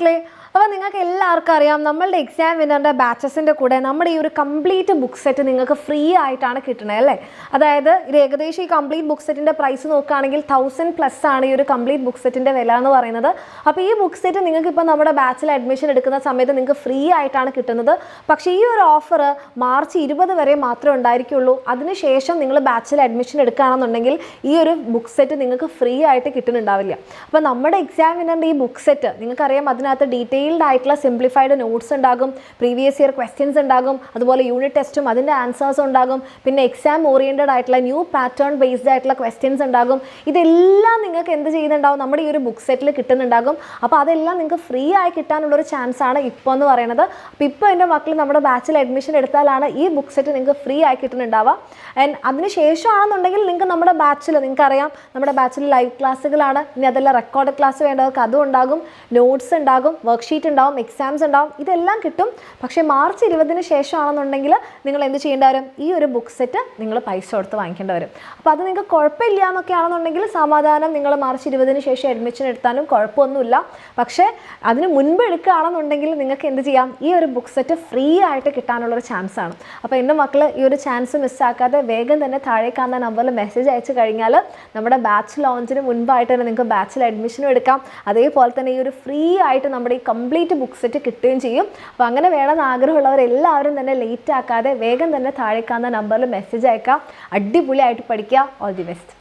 മക്കളെ, അപ്പോൾ നിങ്ങൾക്ക് എല്ലാവർക്കും അറിയാം നമ്മളുടെ എക്സാം വിന്നറിൻ്റെ ബാച്ചസിൻ്റെ കൂടെ നമ്മുടെ ഈ ഒരു കംപ്ലീറ്റ് ബുക്ക് സെറ്റ് നിങ്ങൾക്ക് ഫ്രീ ആയിട്ടാണ് കിട്ടുന്നത് അല്ലേ. അതായത് ഇത് ഏകദേശം ഈ കംപ്ലീറ്റ് ബുക്ക് സെറ്റിൻ്റെ പ്രൈസ് നോക്കുകയാണെങ്കിൽ 1000+ ആണ് ഈ ഒരു കംപ്ലീറ്റ് ബുക്ക് സെറ്റിൻ്റെ വില എന്ന് പറയുന്നത്. അപ്പോൾ ഈ ബുക്ക് സെറ്റ് നിങ്ങൾക്ക് ഇപ്പോൾ നമ്മുടെ ബാച്ചിൽ അഡ്മിഷൻ എടുക്കുന്ന സമയത്ത് നിങ്ങൾക്ക് ഫ്രീ ആയിട്ടാണ് കിട്ടുന്നത്. പക്ഷേ ഈ ഒരു ഓഫർ മാർച്ച് 20 വരെ മാത്രമേ ഉണ്ടായിരിക്കുള്ളൂ. അതിനുശേഷം നിങ്ങൾ ബാച്ചിൽ അഡ്മിഷൻ എടുക്കുകയാണെന്നുണ്ടെങ്കിൽ ഈ ഒരു ബുക്ക് സെറ്റ് നിങ്ങൾക്ക് ഫ്രീ ആയിട്ട് കിട്ടുന്നുണ്ടാവില്ല. അപ്പോൾ നമ്മുടെ എക്സാം വിന്നറിൻ്റെ ഈ ബുക്ക് സെറ്റ് നിങ്ങൾക്കറിയാം, അതിനകത്ത് ഡീറ്റെയിൽഡ് ആയിട്ടുള്ള സിംപ്ലിഫൈഡ് നോട്ട്സ് ഉണ്ടാകും, പ്രീവിയസ് ഇയർ ക്വസ്റ്റ്യൻസ് ഉണ്ടാകും, അതുപോലെ യൂണിറ്റ് ടെസ്റ്റും അതിൻ്റെ ആൻസേഴ്സ് ഉണ്ടാകും, പിന്നെ എക്സാം ഓറിയൻറ്റഡ് ആയിട്ടുള്ള ന്യൂ പാറ്റേൺ ബേസ്ഡ് ആയിട്ടുള്ള ക്വസ്റ്റ്യൻസ് ഉണ്ടാകും. ഇതെല്ലാം നിങ്ങൾക്ക് എന്ത് ചെയ്യുന്നുണ്ടാവും, നമ്മുടെ ഈ ഒരു ബുക്ക് സെറ്റിൽ കിട്ടുന്നുണ്ടാകും. അപ്പോൾ അതെല്ലാം നിങ്ങൾക്ക് ഫ്രീ ആയി കിട്ടാനുള്ളൊരു ചാൻസ് ആണ് ഇപ്പോൾ എന്ന് പറയുന്നത്. അപ്പോൾ ഇപ്പോൾ എൻ്റെ മക്കൾ നമ്മുടെ ബാച്ചിൽ അഡ്മിഷൻ എടുത്താലാണ് ഈ ബുക്ക് സെറ്റ് നിങ്ങൾക്ക് ഫ്രീ ആയി കിട്ടുന്നുണ്ടാവുക. ആൻഡ് അതിന് ശേഷമാണെന്നുണ്ടെങ്കിൽ നിങ്ങൾക്ക് നമ്മുടെ ബാച്ചിൽ നിങ്ങൾക്കറിയാം നമ്മുടെ ബാച്ചിൽ ലൈവ് ക്ലാസ്സുകളാണ്. ഇനി അതെല്ലാം റെക്കോർഡ് ക്ലാസ് വേണ്ടവർക്ക് അതും ഉണ്ടാകും, നോട്ട്സ് ഉണ്ടാകും, വർക്ക്ഷീറ്റ് ഉണ്ടാവും, എക്സാംസ് ഉണ്ടാവും, ഇതെല്ലാം കിട്ടും. പക്ഷേ മാർച്ച് 20 ശേഷമാണെന്നുണ്ടെങ്കിൽ നിങ്ങൾ എന്ത് ചെയ്യേണ്ടി വരും, ഈ ഒരു ബുക്ക് സെറ്റ് നിങ്ങൾ പൈസ കൊടുത്ത് വാങ്ങിക്കേണ്ടി വരും. അപ്പോൾ അത് നിങ്ങൾക്ക് കുഴപ്പമില്ല എന്നൊക്കെ ആണെന്നുണ്ടെങ്കിൽ സമാധാനം, നിങ്ങൾ മാർച്ച് 20 ശേഷം അഡ്മിഷൻ എടുത്താലും കുഴപ്പമൊന്നുമില്ല. പക്ഷേ അതിന് മുൻപ് എടുക്കുകയാണെന്നുണ്ടെങ്കിൽ നിങ്ങൾക്ക് എന്ത് ചെയ്യാം, ഈ ഒരു ബുക്ക് സെറ്റ് ഫ്രീ ആയിട്ട് കിട്ടാനുള്ളൊരു ചാൻസ് ആണ്. അപ്പോൾ എൻ്റെ മക്കൾ ഈ ഒരു ചാൻസ് മിസ്സാക്കാതെ വേഗം തന്നെ താഴെ കാണുന്ന നമ്പറിൽ മെസ്സേജ് അയച്ചു കഴിഞ്ഞാൽ നമ്മുടെ ബാച്ച് ലോഞ്ചിന് മുൻപായിട്ട് തന്നെ നിങ്ങൾക്ക് ബാച്ചിൽ അഡ്മിഷനും എടുക്കാം. അതേപോലെ തന്നെ ഈ ഒരു ഫ്രീ ആയിട്ട് നമ്മുടെ ഈ കംപ്ലീറ്റ് ബുക്ക് സെറ്റ് കിട്ടുകയും ചെയ്യും. അപ്പോൾ അങ്ങനെ വേണമെന്ന് ആഗ്രഹമുള്ളവരെല്ലാവരും തന്നെ ലേറ്റ് ആക്കാതെ വേഗം തന്നെ താഴെ കാണുന്ന നമ്പറിൽ മെസ്സേജ് അയക്കാം. അടിപൊളിയായിട്ട് പഠിക്കുക. All the best.